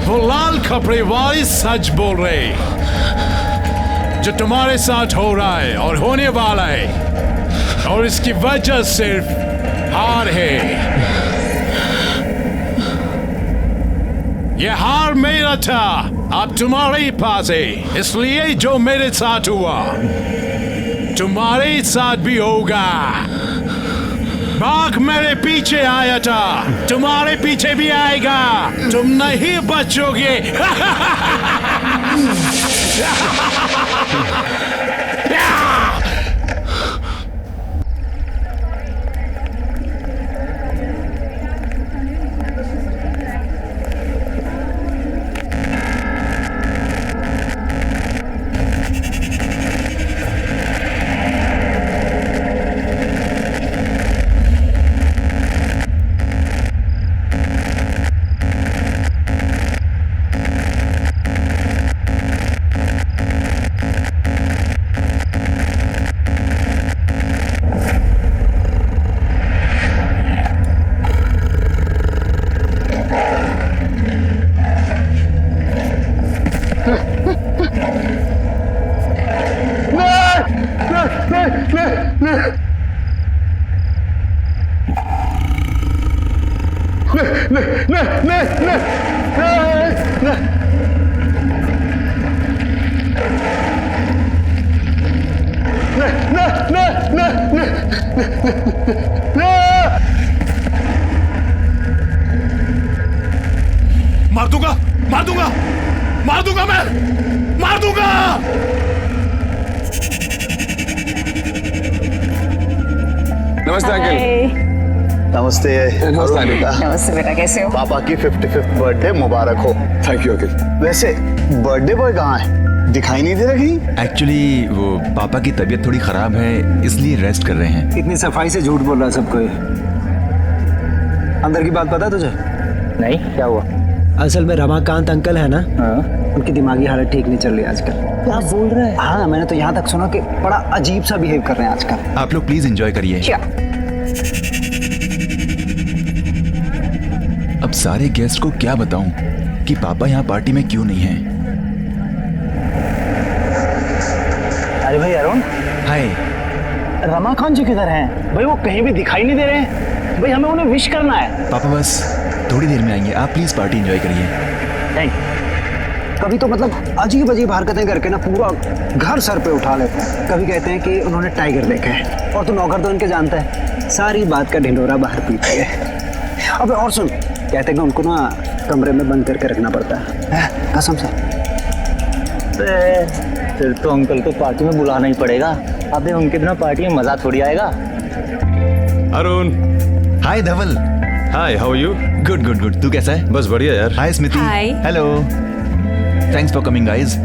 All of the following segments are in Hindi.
वो लाल कपड़े वाली सच बोल रहे। जो तुम्हारे साथ हो रहा है और होने वाला है, और इसकी वजह सिर्फ हार है। ये हार मेरा था, अब तुम्हारे पास है। इसलिए जो मेरे साथ हुआ तुम्हारे साथ भी होगा। बाघ मेरे पीछे आया था, तुम्हारे पीछे भी आएगा। तुम नहीं बचोगे। मार दूंगा, मार दूंगा, मार दूंगा, मैं मार दूंगा। नमस्ते अंकल। नमस्ते। नमस्ते बेटा, कैसे हो? पापा की 55th बर्थडे मुबारक हो। Thank you uncle. वैसे बर्थडे बॉय कहाँ है? दिखाई नहीं दे रहा कहीं। एक्चुअली वो पापा की तबीयत थोड़ी खराब है, इसलिए रेस्ट कर रहे हैं। इतनी सफाई से झूठ बोल रहा है सबको। अंदर की बात पता है तुझे? नहीं, क्या हुआ? असल में रमाकांत अंकल है ना, हाँ? उनकी दिमागी हालत ठीक नहीं चल रही आजकल। क्या बोल रहे हैं? हाँ, मैंने तो यहाँ तक सुना कि बड़ा अजीब सा बिहेव कर रहे हैं आजकल। आप लोग प्लीज एंजॉय करिए। अब सारे गेस्ट को क्या बताऊं कि पापा यहाँ पार्टी में क्यों नहीं हैं। अरे भाई अरुण, हाय। रमाकांत जी किधर हैं? भाई वो कहीं भी दिखाई नहीं दे रहे हैं। भाई हमें उन्हें विश करना है। पापा बस थोड़ी देर में आएंगे, आप प्लीज पार्टी एंजॉय करिए। नहीं, कभी तो मतलब अजीब अजीब हरकतें करके ना पूरा घर सर पे उठा लेते हैं। कभी कहते हैं कि उन्होंने टाइगर देखा है, और तू नौकर तो इनके जानता है, सारी बात का ढिंढोरा बाहर पीते है। अबे और सुन, कहते हैं कि उनको ना कमरे में बंद करके रखना पड़ता है, कसम से। फिर तो अंकल को पार्टी में बुलाना ही पड़ेगा। अबे उनके बिना पार्टी में मजा थोड़ी आएगा। Arun. Hi Dhaval. Hi, how are you? Good good good, तू कैसा है? बस बढ़िया यार। Hi Smiti. Hello, thanks for coming guys.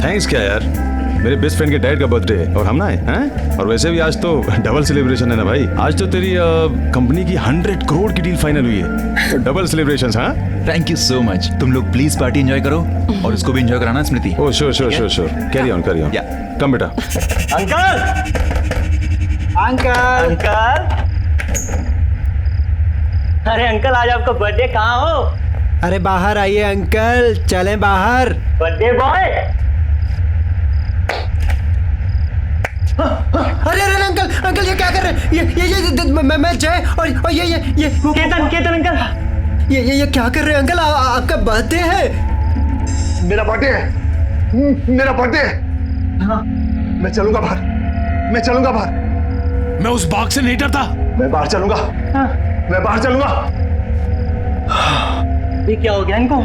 Thanks क्या यार, मेरे बेस्ट फ्रेंड के डैड का बर्थडे है और हम ना हैं। और वैसे भी आज तो डबल सेलिब्रेशन है ना भाई। आज तो तेरी कंपनी की 100 करोड़ की डील फाइनल हुई है, तो डबल सेलिब्रेशंस। हाँ, थैंक यू सो मच। तुम लोग प्लीज पार्टी एंजॉय करो और उसको भी एंजॉय कराना Smriti. Oh sure sure sure sure. Carry on carry on. Come बेटा। अंकल, अंकल, अंकल, अरे अंकल आज आपका बर्थडे, कहाँ हो? अरे बाहर आइए अंकल, चलें बाहर। Birthday boy. अरे अरे अंकल, अंकल ये क्या कर रहे हैं? ये मैं जय और ये केतन, केतन अंकल, ये क्या कर रहे हैं अंकल? आपका बर्थडे है। मेरा बर्थडे है, मेरा बर्थडे है। हाँ। मैं चलूंगा बाहर, मैं चलूंगा बाहर। मैं उस बाघ से नहीं डरता। मैं बाहर चलूंगा। हाँ। मैं बाहर चलूंगा। ये क्या हो गया इनको?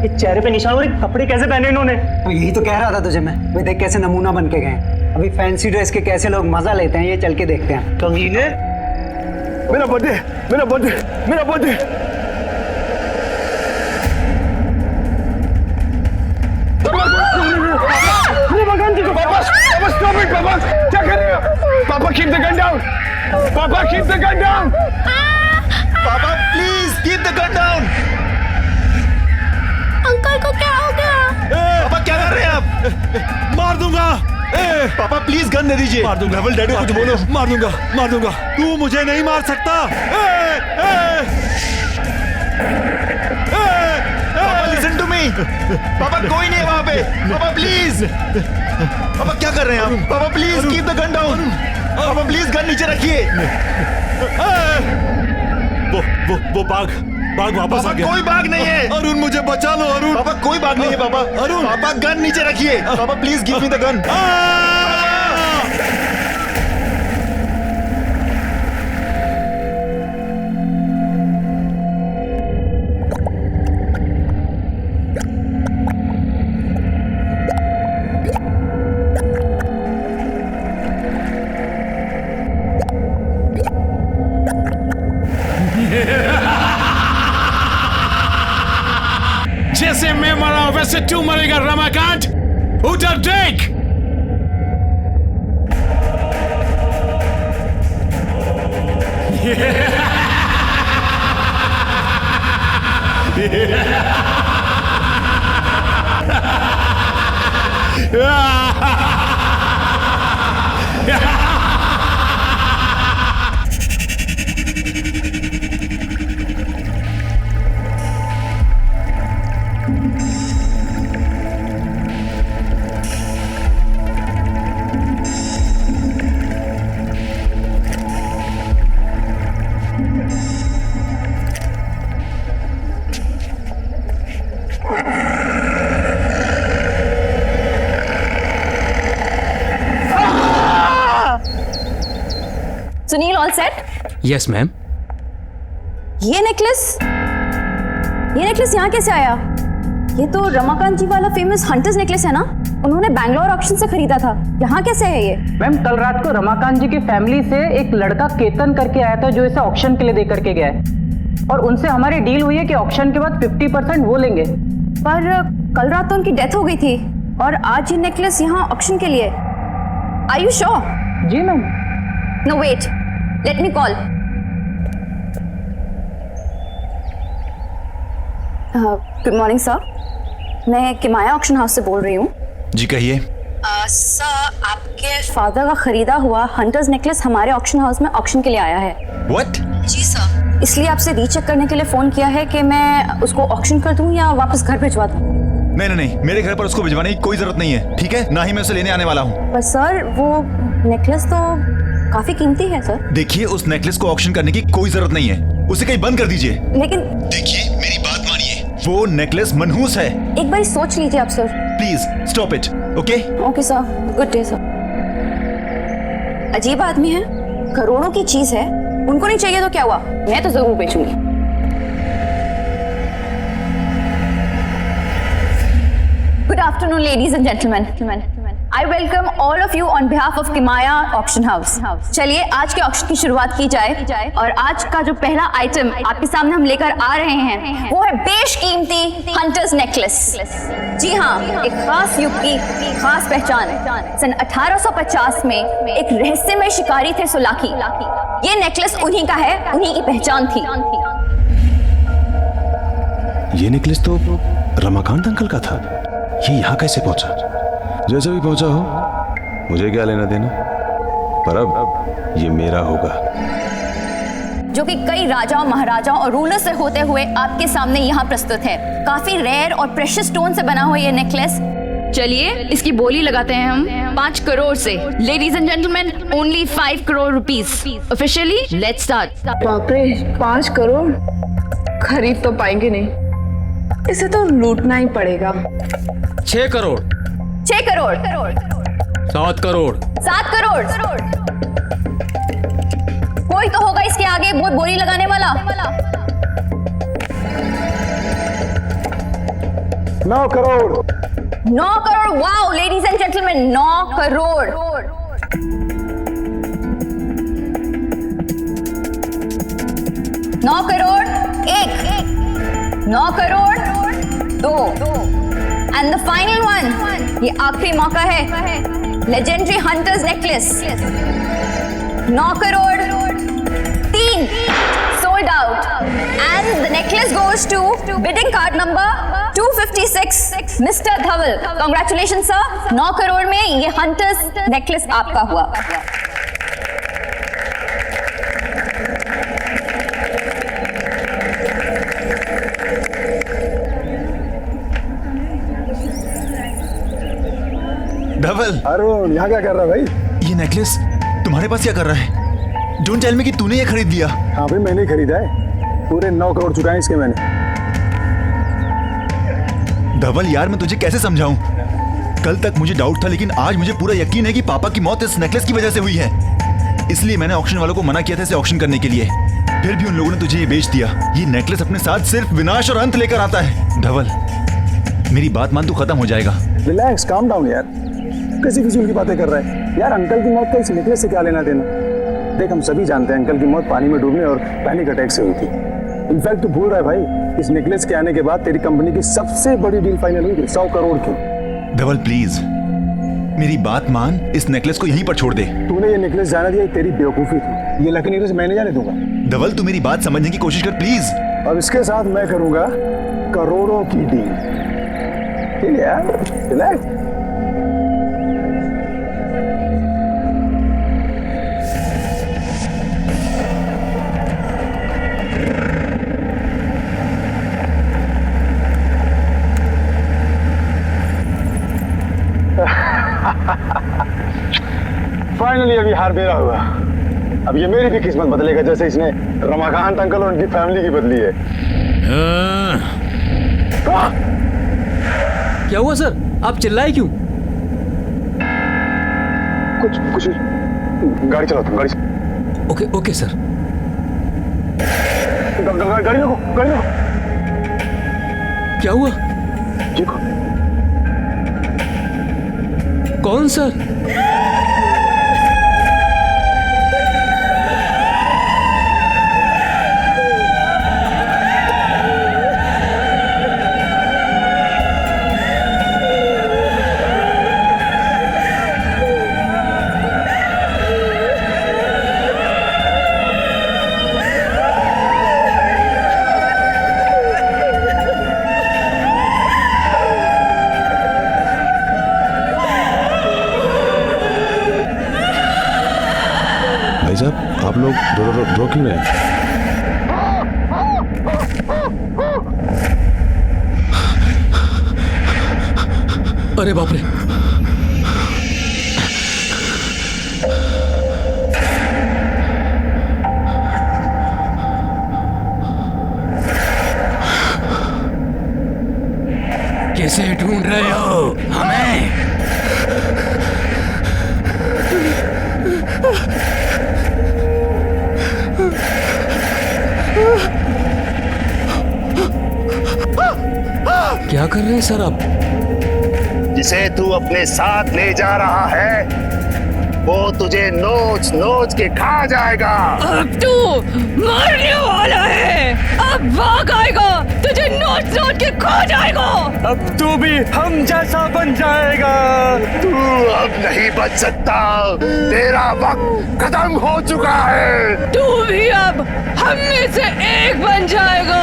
ये चेहरे पे निशान और कपड़े कैसे पहने इन्होंने? तो यही तो कह रहा था तुझे मैं। वे देख कैसे नमूना बन के गए। अभी फैंसी ड्रेस के कैसे लोग मजा लेते हैं, ये चल के देखते हैं। कमीने। मेरा बर्थडे, मेरा बर्थडे, मेरा बर्थडे। पापा स्टॉप इट। पापा क्या कर रहे हो? पापा कीप द गन डाउन। पापा कीप द गन डाउन। पापा please keep the gun down. Uncle को क्या हो गया? पापा क्या कर रहे हैं आप? मार दूंगा। पापा प्लीज गन दे दीजिए। मार दूंगा। धवल डैडी कुछ बोलो। मार दूंगा, मार दूंगा। तू मुझे नहीं मार सकता। पापा कोई नहीं है वहाँ पे। पापा प्लीज। पापा क्या कर रहे हैं आप? पापा please keep the gun down. पापा प्लीज गन नीचे रखिए। वो बाघ वापस आ गया। कोई बाघ नहीं है। अरुण मुझे बचा लो अरुण। पापा कोई बाघ नहीं है पापा। अरुण। पापा गन नीचे रखिए। पापा please give me the gun. जैसे मैं मरा वैसे तू मरेगा रमाकांत। उधर देख। Sunil all set? Yes ma'am. ये नेकलेस यहाँ कैसे आया? ये तो रमाकांत जी वाला फेमस हंटर्स नेकलेस है ना? उन्होंने बैंगलोर ऑक्शन से खरीदा था। यहाँ कैसे है ये? मैम कल रात को रमाकांत जी की फैमिली से एक लड़का केतन करके आया था जो इसे ऑक्शन के लिए दे करके गया है और उनसे हमारी डील हुई है कि ऑक्शन के बाद 50% वो लेंगे। पर कल रात तो उनकी डेथ हो गई थी और आज ये नेकलेस यहाँ ऑक्शन के लिए। Are you sure? जी ma'am. No wait, let me call. Good morning sir, मैं किमाया ऑक्शन हाउस से बोल रही हूँ। जी कहिए। सर, आपके फादर का खरीदा हुआ हंटर्स नेकलेस हमारे ऑक्शन हाउस में ऑक्शन के लिए आया है। व्हाट? जी सर, इसलिए आपसे रीचेक करने के लिए फोन किया है कि मैं उसको ऑक्शन कर दूं या वापस घर भिजवा दूं। नहीं, मेरे घर पर उसको भिजवाने की कोई जरूरत नहीं है, ठीक है? ना ही मैं उसे लेने आने वाला हूँ। पर सर, वो नेकलेस तो काफी कीमती है सर। देखिए, उस नेकलेस को ऑक्शन करने की कोई जरूरत नहीं है, उसे कहीं बंद कर दीजिए। लेकिन देखिए, मेरी बात मानिए, वो नेकलेस मनहूस है। एक बार सोच लीजिए आप sir. Please stop it. Okay okay sir, good day sir. अजीब आदमी है, करोड़ों की चीज है, उनको नहीं चाहिए तो क्या हुआ, मैं तो जरूर बेचूंगी। Good afternoon, ladies and gentlemen. I welcome all of you on behalf of Kimaya Auction House. चलिए आज के ऑक्शन की शुरुआत की जाए और आज का जो पहला आइटम आपके सामने हम लेकर आ रहे हैं वो है बेशकीमती हंटर्स नेकलेस। जी हाँ, एक खास युग की खास पहचान। सन 1850 में एक रहस्यमय शिकारी थे सोलाकी। ये नेकलेस उन्हीं का है, उन्हीं की पहचान थी। ये नेकलेस तो रमाकांत अंकल का था। ये यहाँ कैसे पहुंचा? जैसे भी पहुंचा हो, मुझे क्या लेना देना, पर अब ये मेरा होगा। जो कि कई राजाओं, महाराजाओं और रूलर से होते हुए आपके सामने यहाँ प्रस्तुत है। काफी रेयर और प्रेशियस स्टोन से बना हुआ ये नेकलेस। चलिए इसकी बोली लगाते हैं हम 5 करोड़ से। Ladies and gentleman, only 5 crore rupees. Officially let's start. बाप रे, 5 करोड़ खरीद तो पाएंगे नहीं, इसे तो लूटना ही पड़ेगा। 6 करोड़। 6 करोड़। 7 करोड़। 7 करोड़। कोई तो होगा इसके आगे बहुत बोली लगाने वाला। 9 crore. 9 crore. Wow ladies and gentleman, 9 crore. 9 crore 1, 9 crore 2 and the final one, ये आखिरी मौका है। Legendary hunters necklace 9 crore 3, sold out and the necklace goes to bidding card number 256 mister Dhaval. Congratulation sir, 9 crore में ये हंटर्स नेकलेस आपका हुआ। धवल। अरुण यहाँ क्या कर रहा है भाई? ये नेकलेस तुम्हारे पास क्या कर रहा है? डोंट टेल मी कि तूने ये खरीद लिया। हाँ भाई मैंने ही खरीदा है, पूरे 9 करोड़ चुकाए इसके मैंने। धवल यार मैं तुझे कैसे समझाऊं? कल तक मुझे डाउट था लेकिन आज मुझे पूरा यकीन है कि पापा की मौत इस नेकलेस की वजह से हुई है। इसलिए मैंने ऑक्शन वालों को मना किया था इसे ऑक्शन करने के लिए, फिर भी उन लोगों ने तुझे ये बेच दिया। ये नेकलेस अपने साथ सिर्फ विनाश और अंत लेकर आता है। धवल मेरी बात मान, तू खत्म हो जाएगा। रिलैक्स, काम डाउन यार, कैसी फिजूल की बातें कर रहा है यार? अंकल की मौत का इस नेकलेस से क्या लेना देना? देख हम सभी जानते हैं अंकल की मौत पानी में डूबने और पैनिक अटैक से हुई थी। इनफैक्ट तू भूल रहा है भाई, इस नेकलेस के आने के बाद तेरी कंपनी की सबसे बड़ी डील फाइनल हुई थी 100 करोड़ की। धवल प्लीज मेरी बात मान, इस नेकलेस को यहीं पर छोड़ दे। तूने ये नेकलेस जाने दिया, तेरी बेवकूफी थी। ये लकी नेकलेस मैंने जाने दूंगा। धवल तू मेरी बात समझने की कोशिश कर प्लीज। अब इसके साथ मैं करूंगा करोड़ों की डील। ठीक है यार, रिलैक्स। फाइनली अभी हार मेरा हुआ। अब ये मेरी भी किस्मत बदलेगा जैसे इसने रमाकांत अंकल और उनकी फैमिली की बदली है। क्या हुआ सर, आप चिल्लाए क्यों? कुछ गाड़ी चलाओ तुम, गाड़ी। Okay okay sir. गाड़ी रोको, गाड़ी रोको। क्या हुआ? देखो कौन सर? भाई साहब आप लोग रो क्यों रहे हैं? अरे बाप रे, किसे ढूंढ रहे हो? हमें? क्या कर रहे हैं सर आप? जिसे तू अपने साथ ले जा रहा है वो तुझे नोच नोच के खा जाएगा। अब तू मरने वाला है, अब भाग आएगा, तुझे नोच नोच के खा जाएगा। अब तू भी हम जैसा बन जाएगा। तू अब नहीं बच सकता, तेरा वक्त खत्म हो चुका है। तू भी अब हम में से एक बन जाएगा।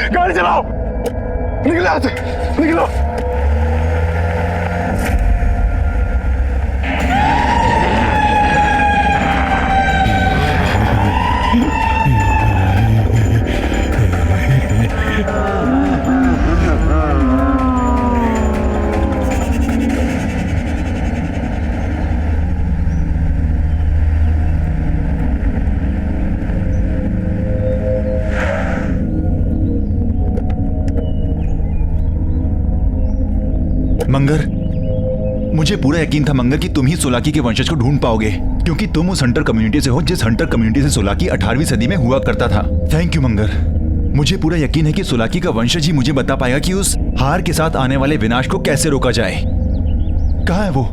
गाड़ी चलाओ, निकलो यहाँ से, निकलो। मंगर मुझे पूरा यकीन था मंगर कि तुम ही सोलाकी के वंशज को ढूंढ पाओगे, क्योंकि तुम उस हंटर कम्युनिटी से हो जिस हंटर कम्युनिटी से सोलाकी 18वीं सदी में हुआ करता था। थैंक यू मंगर, मुझे पूरा यकीन है कि सोलाकी का वंशज ही मुझे बता पाएगा कि उस हार के साथ आने वाले विनाश को कैसे रोका जाए। कहाँ है वो?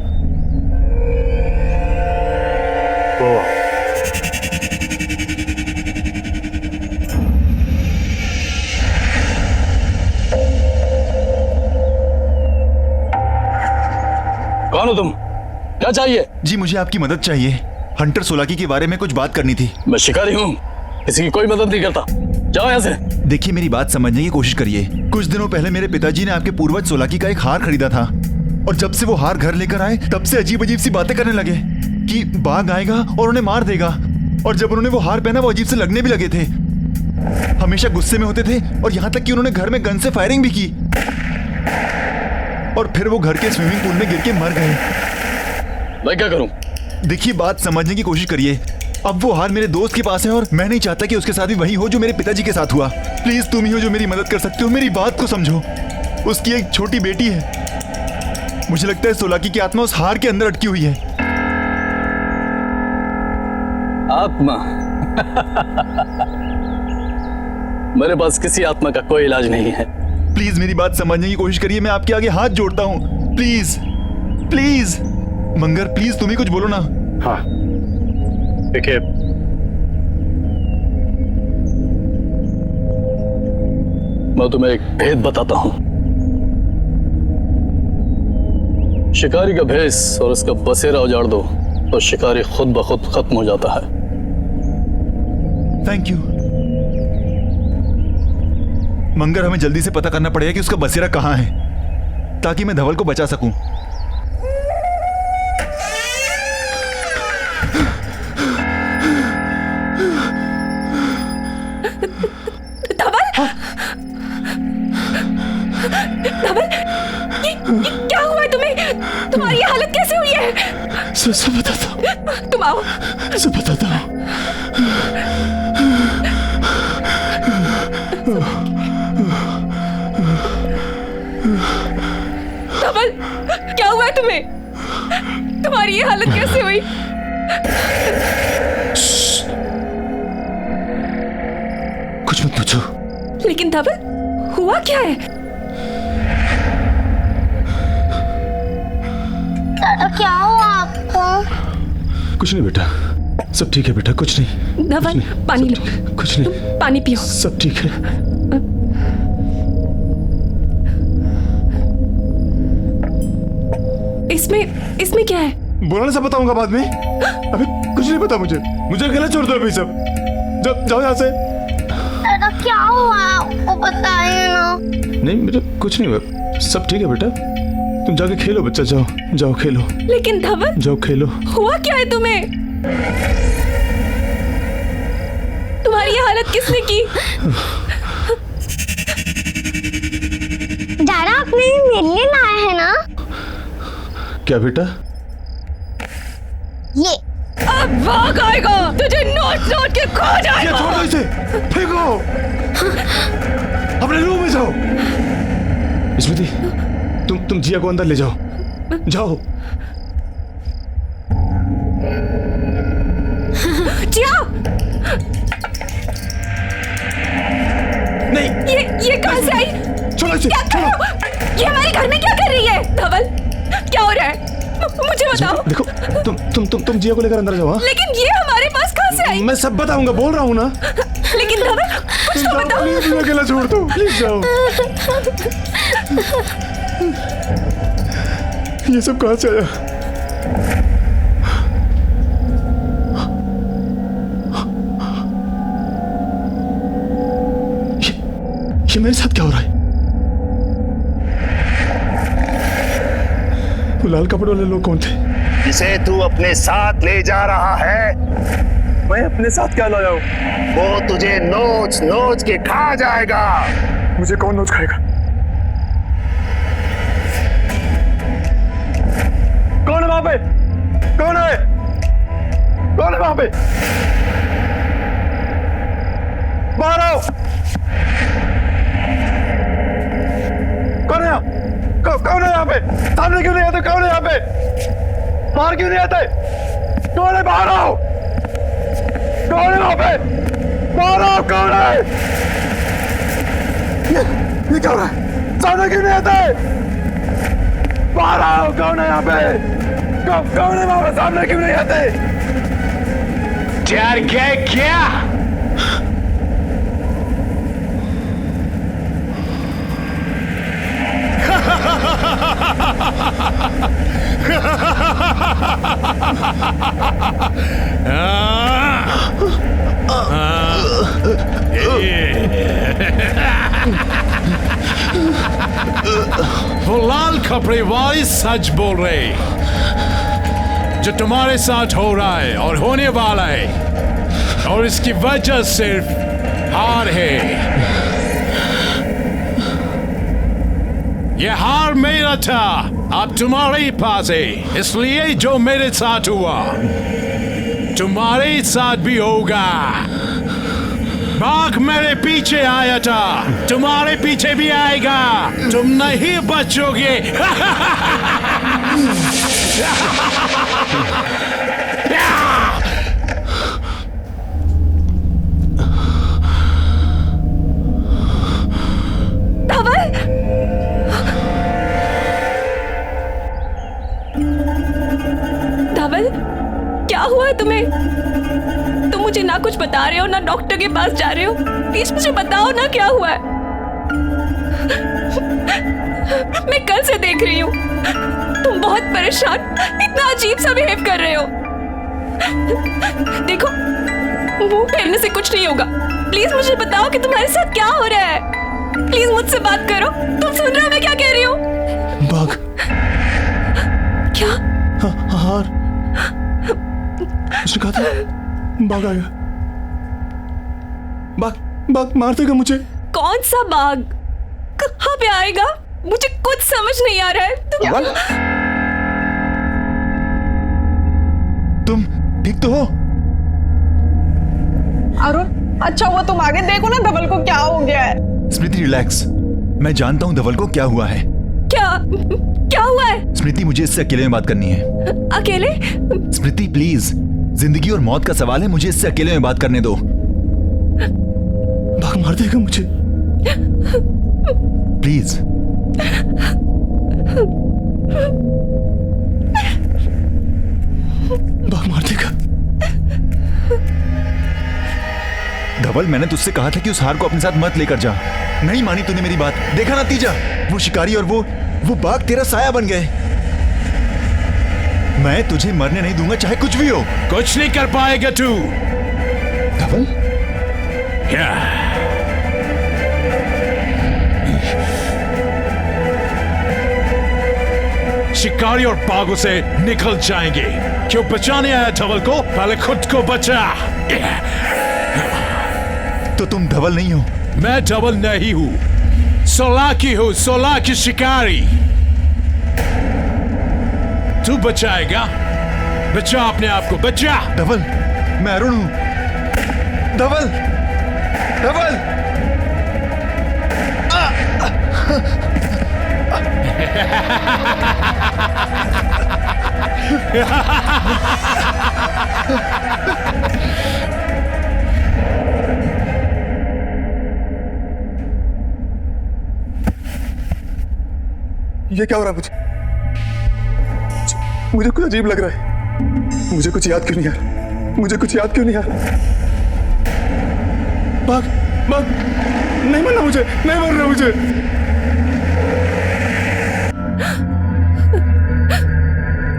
कौन हो तुम? क्या चाहिए? जी मुझे आपकी मदद चाहिए। हंटर सोलाकी के बारे में कुछ बात करनी थी। मैं शिकारी हूँ, किसी की कोई मदद नहीं करता। जाओ यहाँ से। देखिए मेरी बात समझने की कोशिश करिए। कुछ दिनों पहले मेरे पिताजी ने आपके पूर्वज सोलाकी का एक हार खरीदा था, और जब से वो हार घर लेकर आए तब से अजीब अजीब सी बातें करने लगे कि बाघ आएगा और उन्हें मार देगा। और जब उन्होंने वो हार पहना वो अजीब से लगने भी लगे थे, हमेशा गुस्से में होते थे, और यहाँ तक कि उन्होंने घर में गन से फायरिंग भी की, और फिर वो घर के स्विमिंग पूल में गिर के मर गए। मैं क्या करूं? देखिए बात समझने की कोशिश करिए। अब वो हार मेरे दोस्त के पास है और मैं नहीं चाहता कि उसके साथ भी वही हो जो मेरे पिताजी के साथ हुआ। प्लीज तुम ही हो जो मेरी मदद कर सकते हो। मेरी बात को समझो। उसकी एक छोटी बेटी है। मुझे लगता है सोलाकी की आत्मा उस हार के अंदर अटकी हुई है। आत्मा? मेरे पास किसी आत्मा का कोई इलाज नहीं है। प्लीज मेरी बात समझने की कोशिश करिए। मैं आपके आगे हाथ जोड़ता हूँ। प्लीज प्लीज मंगर, प्लीज तुम ही कुछ बोलो ना। हाँ देखिए, मैं तुम्हें एक भेद बताता हूं। शिकारी का भेष और उसका बसेरा उजाड़ दो तो शिकारी खुद ब खुद खत्म हो जाता है। थैंक यू मंगर, हमें जल्दी से पता करना पड़ेगा कि उसका बसेरा कहाँ है, ताकि मैं धवल को बचा सकूं। धवल, ये क्या हुआ है तुम्हें? तुम्हारी ये हालत कैसे हुई है? सब बताता हूँ। तुम आओ। सब बताता हूँ। धवल, क्या हुआ है तुम्हें? तुम्हारी ये हालत कैसे हुई? कुछ मत पूछो। लेकिन धवल, हुआ क्या है? क्या हुआ आपको? कुछ नहीं बेटा, सब ठीक है बेटा, कुछ नहीं। धवल, पानी लो। कुछ नहीं, पानी पियो। सब ठीक है। इसमें क्या है? बोलना सब बताऊंगा बाद में। अभी कुछ नहीं पता मुझे अकेला छोड़ दो अभी सब। जाओ यहाँ से। क्या हुआ वो बताइए ना। नहीं बेटा, कुछ नहीं हुआ, सब ठीक है बेटा। तुम जाके खेलो बच्चा, जाओ खेलो। लेकिन धवल, जाओ खेलो। हुआ क्या है तुम्हें? तुम्हारी ये हालत किसने की? दादा, आपने मेरे लिए लाया है ना? क्या बेटा? ये अब भाग आएगा, तुझे नोच के खो जाएगा। छोड़ दो इसे, फेंको। अपने रूम में जाओ। स्मृति, तुम जिया को अंदर ले जाओ। जिया, नहीं, ये कहां से आई? छोड़ो इसे, छोड़ो। ये हमारे घर में क्या कर रही है? धवल, क्या हो रहा है? मुझे बताओ। देखो, तुम जिया को लेकर अंदर जाओ। हाँ? लेकिन ये हमारे पास कहां से आई? मैं सब बताऊंगा, बोल रहा हूँ ना। लेकिन धवल, कुछ तो बताओ। प्लीज अकेला छोड़ दो, प्लीज जाओ। ये सब कहां से आया? ये मेरे साथ क्या हो रहा है? वो लाल कपड़े वाले लोग कौन थे? जिसे तू अपने साथ ले जा रहा है, मैं अपने साथ क्या लाया हूँ? वो तुझे नोच के खा जाएगा। मुझे कौन नोच खाएगा? कौन है वहां पे? कौन है वहां पे? बाहर आओ। कौन है यहाँ पे? सामने क्यों नहीं आते? कौन है यहाँ पे? बाहर क्यों नहीं आते? कौन है? बाहर आओ। कौन है वहां पे? बाहर आओ। कौन है? ये क्या हो रहा है? सामने क्यों नहीं आते? बाहर आओ। कौन है यहाँ पे? कौन है वहां पे? सामने क्यों नहीं आते? डर गए क्या? परिवार सच बोल रहे। जो तुम्हारे साथ हो रहा है और होने वाला है, और इसकी वजह सिर्फ हार है। ये हार मेरा था, अब तुम्हारे पास है। इसलिए जो मेरे साथ हुआ तुम्हारे साथ भी होगा। बाघ मेरे पीछे आया था, तुम्हारे पीछे भी आएगा। तुम नहीं बचोगे। धवल, क्या हुआ है तुम्हें? तुम मुझे ना कुछ बता रहे हो ना डॉक्टर के पास जा रहे हो। प्लीज मुझे बताओ ना क्या हुआ है। मैं कल से देख रही हूँ तुम बहुत परेशान, इतना अजीब सा बिहेव कर रहे हो। देखो, मुंह फेरने से कुछ नहीं होगा। प्लीज मुझे बताओ कि तुम्हारे साथ क्या हो रहा है। प्लीज मुझसे बात करो। तुम सुन रहे हो मैं क्या कह रही हूँ? बाघ। क्या? हार। उसने कहा था बाघ आएगा। बाघ मार देगा मुझे। कौन सा बाघ? कहाँ पे आएगा? मुझे कुछ समझ नहीं आ रहा है। तुम ठीक तो हो? अरुण, अच्छा हुआ तुम आगे देखो ना धवल को क्या हो गया है। स्मृति रिलैक्स, मैं जानता हूँ धवल को क्या हुआ है। क्या हुआ है? स्मृति, मुझे इससे अकेले में बात करनी है। अकेले? स्मृति प्लीज, जिंदगी और मौत का सवाल है, मुझे इससे अकेले में बात करने दो। बाघ मार देगा मुझे। प्लीज। बाघ मार देगा। धवल, मैंने तुझसे कहा था कि उस हार को अपने साथ मत लेकर जा। नहीं मानी तूने मेरी बात। देखा नतीजा, वो शिकारी और वो बाघ तेरा साया बन गए। मैं तुझे मरने नहीं दूंगा, चाहे कुछ भी हो। कुछ नहीं कर पाएगा तू। धवल? शिकारी और बाघों से निकल जाएंगे। क्यों बचाने आया धवल को? पहले खुद को बचा। तो तुम धवल नहीं हो? मैं धवल नहीं हूं, सोलाकी हूं, सोलाकी शिकारी। तू बचाएगा? बचा अपने आप को, बचा। धवल, मैं अरुण हूं। धवल, धवल। ये क्या हो रहा है मुझे कुछ अजीब लग रहा है। मुझे कुछ याद क्यों नहीं आ रहा? मुझे कुछ याद क्यों नहीं आ रहा? बाघ, नहीं मरना मुझे, नहीं मरना मुझे।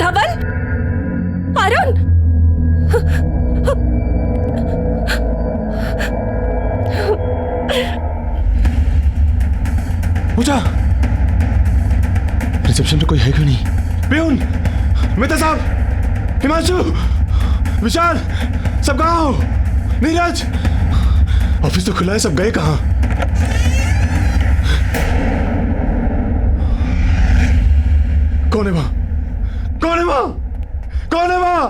धवल, अरुण, पूजा, रिसेप्शन पे कोई है क्यों नहीं? प्यून, मित्र साहब, हिमांशु, विशाल, सब कहाँ हो? नीरज, ऑफिस तो खुला है, सब गए कहाँ? कौन है वहां? कौन है वहां? कौन है वहां?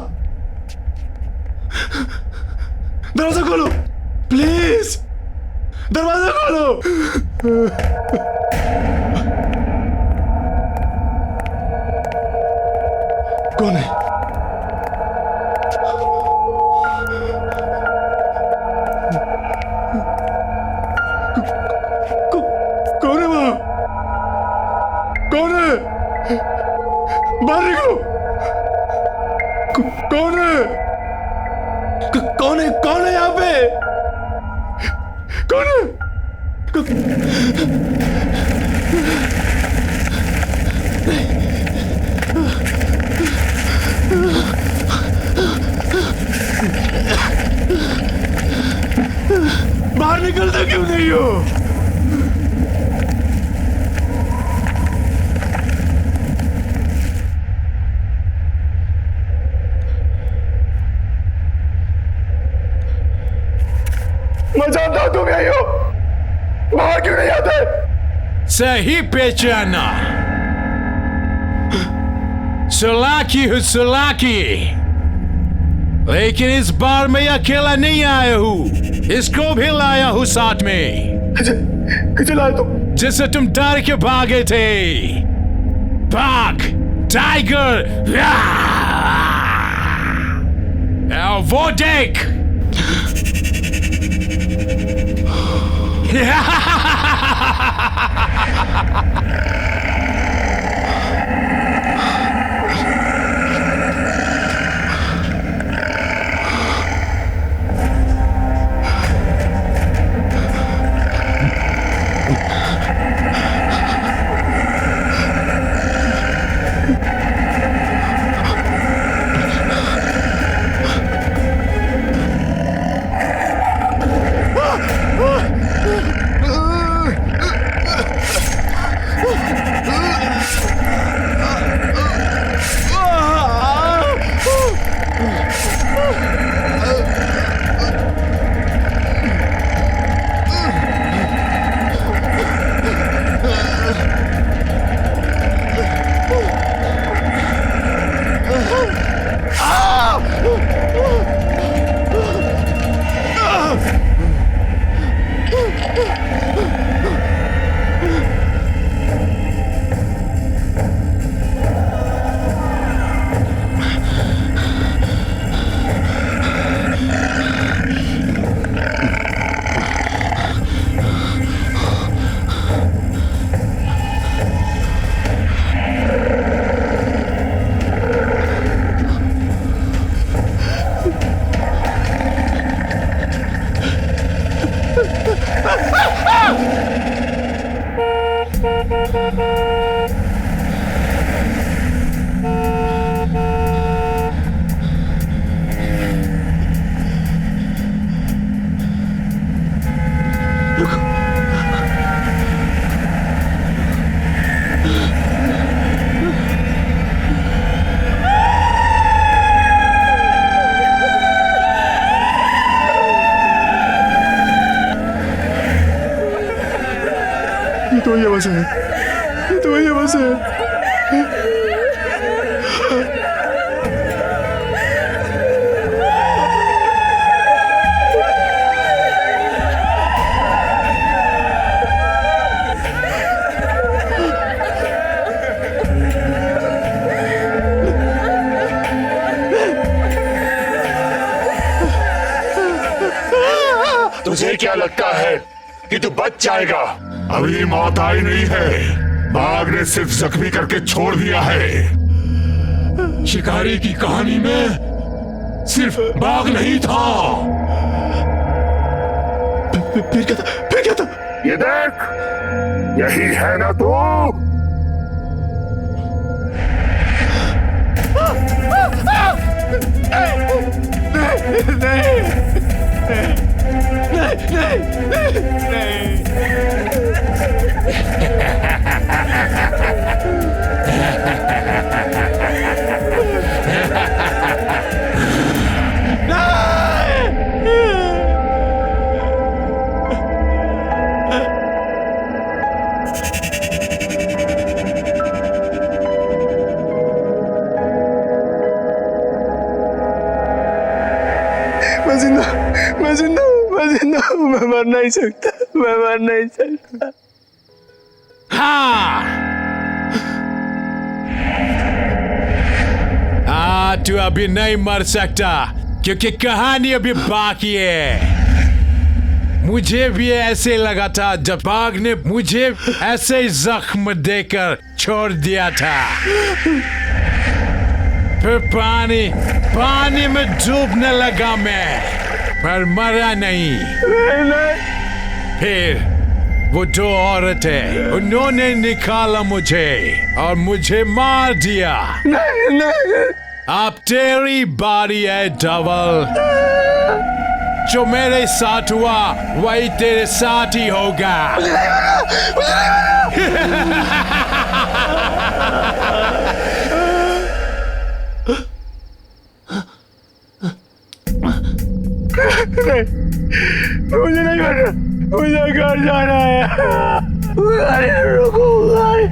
दरवाजा खोलो प्लीज, दरवाजा खोलो। कौन है? कौन है वहां? कौन है? बाहर निकलो। कौन है? कौन है? कौन है यहाँ पे? कौन है? बाहर निकलता क्यों नहीं हो? सही पहचाना। सुलाकी हूँ सुलाकी, लेकिन इस बार मैं अकेला नहीं आया हूँ, इसको भी लाया हूँ साथ में। किसे लाए तुम? जिससे तुम डर के भागे थे। भाग टाइगर। वो देख। तो ये बस है, तो ये बस है। तुझे क्या लगता है कि तू बच जाएगा? अभी मौत आई नहीं है, बाघ ने सिर्फ जख्मी करके छोड़ दिया है। शिकारी की कहानी में सिर्फ बाघ नहीं था। फिर क्या था? फिर क्या था? ये देख, यही है ना तू? मैं मर नहीं सकता, मैं मर नहीं सकता। हाँ, तू अभी नहीं मर सकता क्योंकि कहानी अभी बाकी है। मुझे भी ऐसे लगा था जब बाघ ने मुझे ऐसे जख्म देकर छोड़ दिया था। फिर पानी में डूबने लगा मैं, पर मरा नहीं। फिर वो दो औरतें, उन्होंने निकाला मुझे और मुझे मार दिया। अब तेरी बारी है डबल। जो मेरे साथ हुआ वही तेरे साथ ही होगा। मुझे नहीं मरना, मुझे घर जाना है। गाड़ी रोको गाड़ी।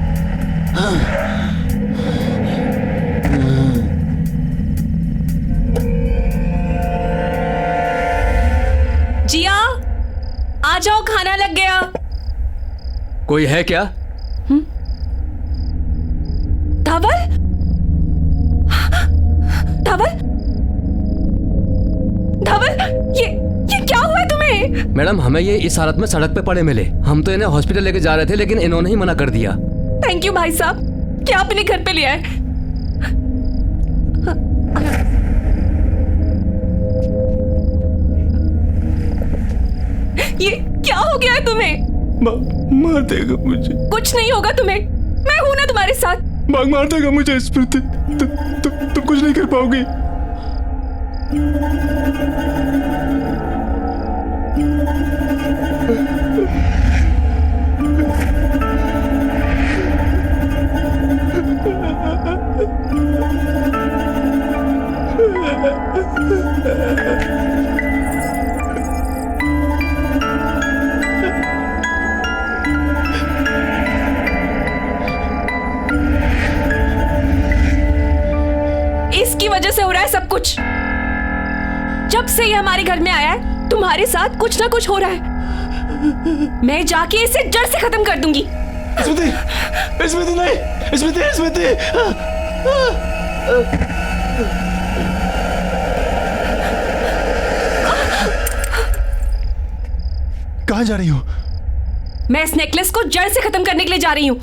जिया आ जाओ, खाना लग गया। कोई है क्या? धवल, धवल, धवल, ये क्या हुआ है तुम्हें? मैडम, हमें ये इस हालत में सड़क पे पड़े मिले। हम तो इन्हें हॉस्पिटल लेके जा रहे थे, लेकिन इन्होंने ही मना कर दिया। थैंक यू भाई साहब, क्या आपने घर पे लिया है? ये क्या हो गया है तुम्हें? मार देगा मुझे। कुछ नहीं होगा तुम्हें, मैं हूं ना तुम्हारे साथ। बाघ मार देगा मुझे स्मृति। तुम कुछ नहीं कर पाओगी। इसकी वजह से हो रहा है सब कुछ। जब से ये हमारे घर में आया है, तुम्हारे साथ कुछ ना कुछ हो रहा है। मैं जाके इसे जड़ से खत्म कर दूंगी। स्मृति, स्मृति नहीं, स्मृति, स्मृति। कहाँ जा रही हो? मैं इस नेकलेस को जड़ से खत्म करने के लिए जा रही हूँ।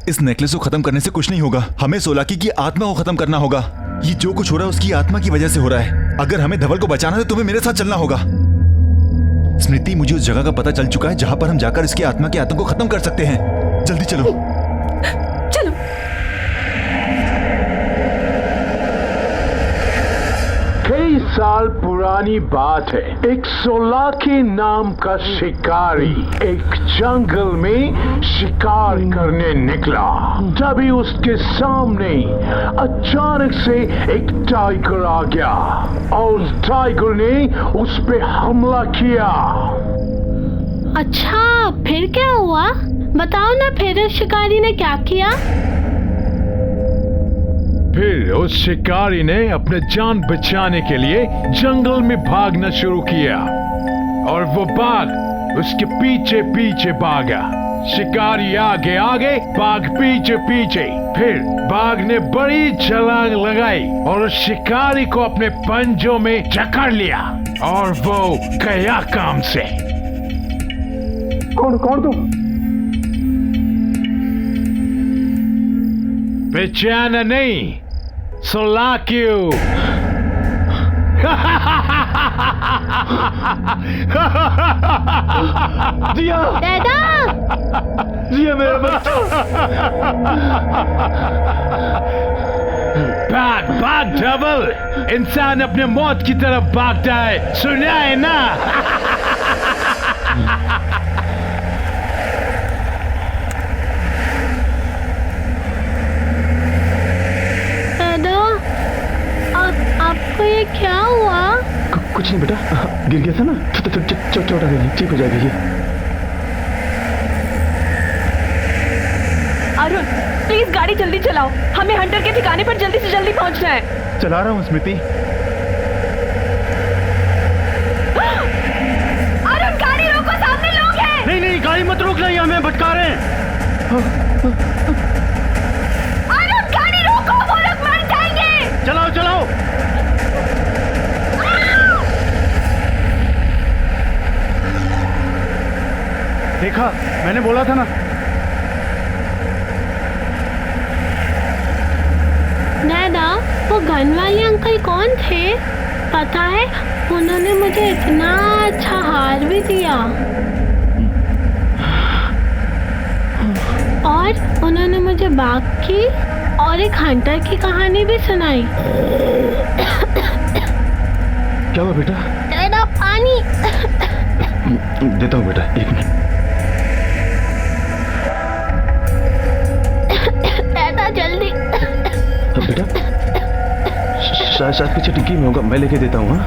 इस नेकलेस को खत्म करने से कुछ नहीं होगा। हमें सोलाकी की आत्मा को खत्म करना होगा। ये जो कुछ हो रहा है उसकी आत्मा की वजह से हो रहा है। अगर हमें धवल को बचाना है तो तुम्हें मेरे साथ चलना होगा। स्मृति, मुझे उस जगह का पता चल चुका है जहां पर हम जाकर इसकी आत्मा के आतंक को खत्म कर सकते हैं। जल्दी चलो। चलो। कई साल पुरानी बात है। एक सोलाकी नाम का शिकारी एक जंगल में शिकार करने निकला। तभी उसके सामने अचानक से एक टाइगर आ गया और टाइगर ने उस पे हमला किया। अच्छा, फिर क्या हुआ? बताओ ना, फिर शिकारी ने क्या किया? फिर उस शिकारी ने अपने जान बचाने के लिए जंगल में भागना शुरू किया और वो बाघ उसके पीछे पीछे भागा। शिकारी आगे आगे, बाघ पीछे पीछे। फिर बाघ ने बड़ी छलांग लगाई और उस शिकारी को अपने पंजों में जकड़ लिया और वो गया काम से। कौन तुम? पहचाना नहीं? सोलाक्यू। जिया! दादा! जिया मेरा बच्चा। भाग भाग धवल, इंसान अपने मौत की तरफ भागता है, सुना है ना? आपको ये क्या हुआ? कुछ नहीं बेटा, गिर गया था ना, चोट आ गई, ठीक हो जाएगी ये। अरुण, प्लीज गाड़ी जल्दी चलाओ, हमें हंटर के ठिकाने पर जल्दी से जल्दी पहुंचना है। चला रहा हूँ स्मृति। अरुण, गाड़ी रोको, सामने लोग हैं। नहीं नहीं, गाड़ी मत रोक, नहीं हमें भटका रहे हैं। अरुण, गाड़ी रोको, वो लोग मर जाएंगे। चलाओ चलाओ। देखा, मैंने बोला था ना। दादा, वो गन वाले अंकल कौन थे? पता है, उन्होंने मुझे इतना अच्छा हार भी दिया और उन्होंने मुझे बाघ की और एक हंटर की कहानी भी सुनाई। क्या हुआ बेटा? दादा, पानी। देता हूँ बेटा, एक मिनट। दादा जल्दी। बेटा, शायद पीछे टिक्की में होगा, मैं लेके देता हूँ।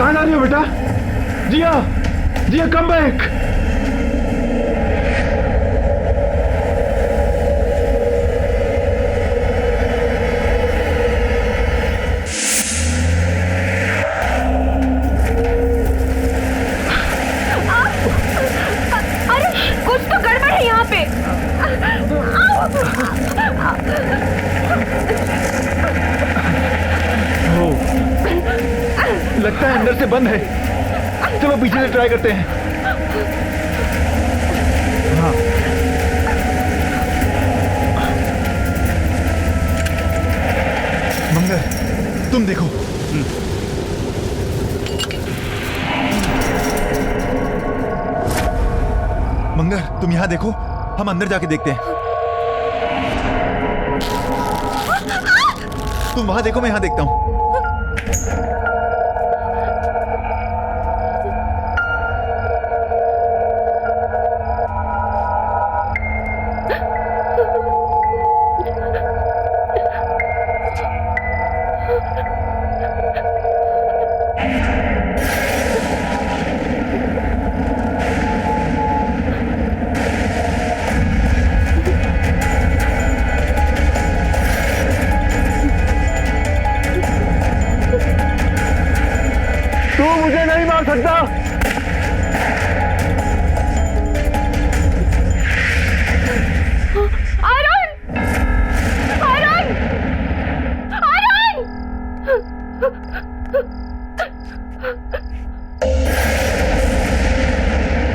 कहाँ जा रही हो बेटा? जिया, जिया कम बैक। कुछ तो गड़बड़ है यहाँ पे। लगता है अंदर से बंद है। चलो पीछे से ट्राई करते हैं। हाँ। मंगर, तुम देखो। मंगर, तुम यहाँ देखो, हम अंदर जाके देखते हैं। तुम वहां देखो, मैं यहाँ देखता हूँ।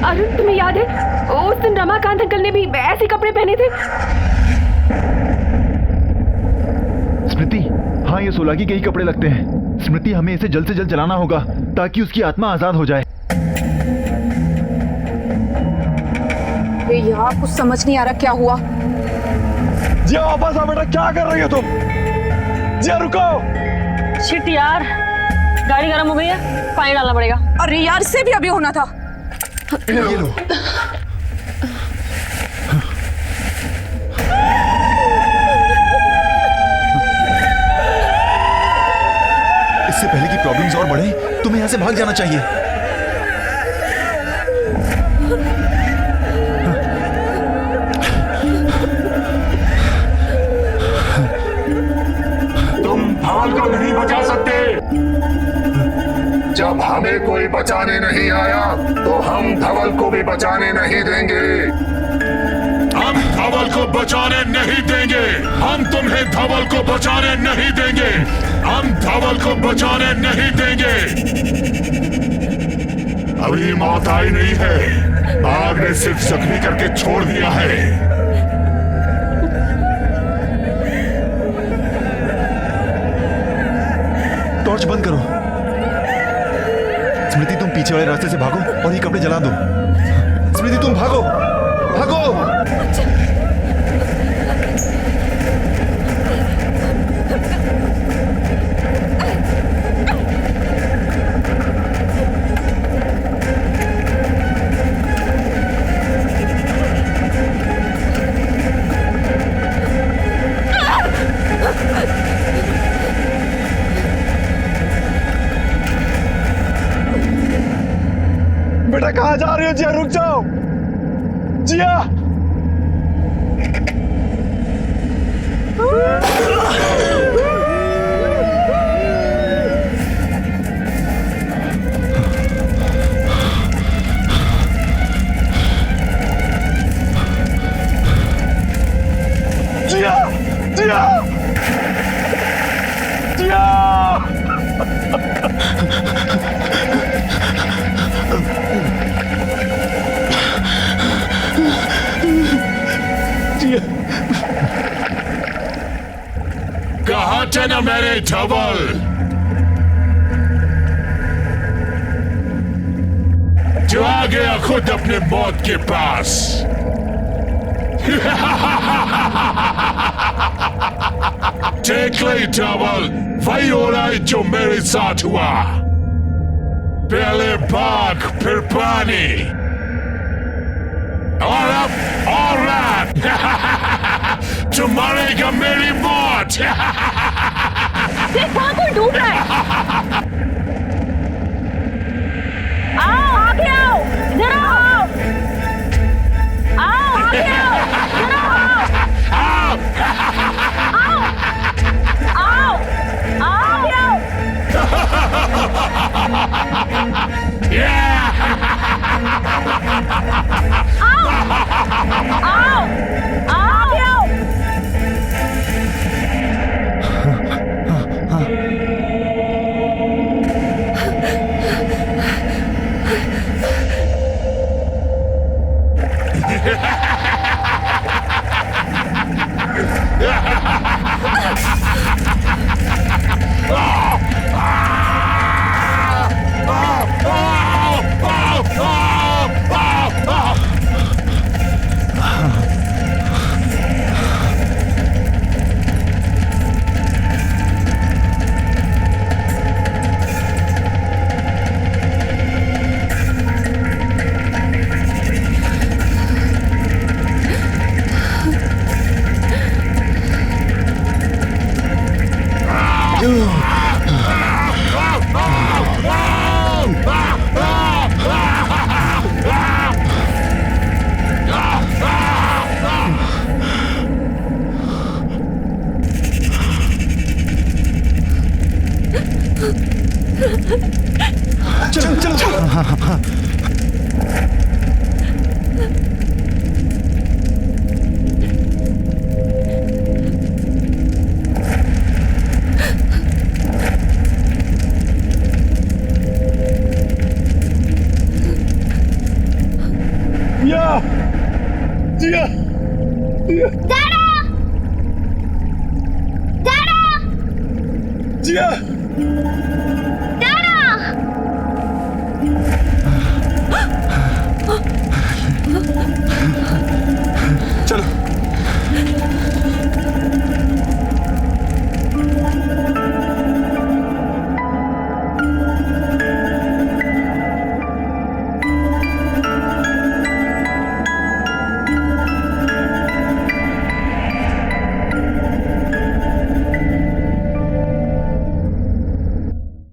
अरुण, तुम्हें याद है उस दिन रमाकांत अंकल ने भी ऐसे कपड़े पहने थे? स्मृति, हाँ ये सोलाकी के ही कपड़े लगते हैं। स्मृति, हमें इसे जल्द से जल्द जलाना होगा ताकि उसकी आत्मा आजाद हो जाए। यहाँ कुछ समझ नहीं आ रहा क्या हुआ। जिया वापस आ बेटा, क्या कर रही हो तुम? जिया रुको। शिट यार, गाड़ी गर्म हो गई है, पानी डालना पड़ेगा। अरे यार, इससे भी अभी होना था। ये लो। इससे पहले कि प्रॉब्लम्स और बढ़े, तुम्हें यहां से भाग जाना चाहिए। तुम धवल को नहीं बचा सकते। जब हमें कोई बचाने नहीं आया तो हम धवल को भी बचाने नहीं देंगे। हम धवल को बचाने नहीं देंगे। हम तुम्हें धवल को बचाने नहीं देंगे। हम धवल को बचाने नहीं देंगे। अभी मौत आई नहीं है, बाघ ने सिर्फ जख्मी करके छोड़ दिया है। टॉर्च बंद करो। स्मृति, तुम पीछे वाले रास्ते से भागो और ये कपड़े जला दो। स्मृति, तुम भागो, भागो। बेटा कहाँ जा रही हो? जिया रुक जाओ। जिया, जिया, जिया, जिया। कहाँ थे ना मेरे धवल? जो आ गया खुद अपने मौत के पास। देख ले धवल, वही हो रहा है जो मेरे साथ हुआ। पहले बाघ, फिर पानी, और अब और रात। जो मरेगा मेरी मौत। देख, वहां कोई डूब रहा है। जिया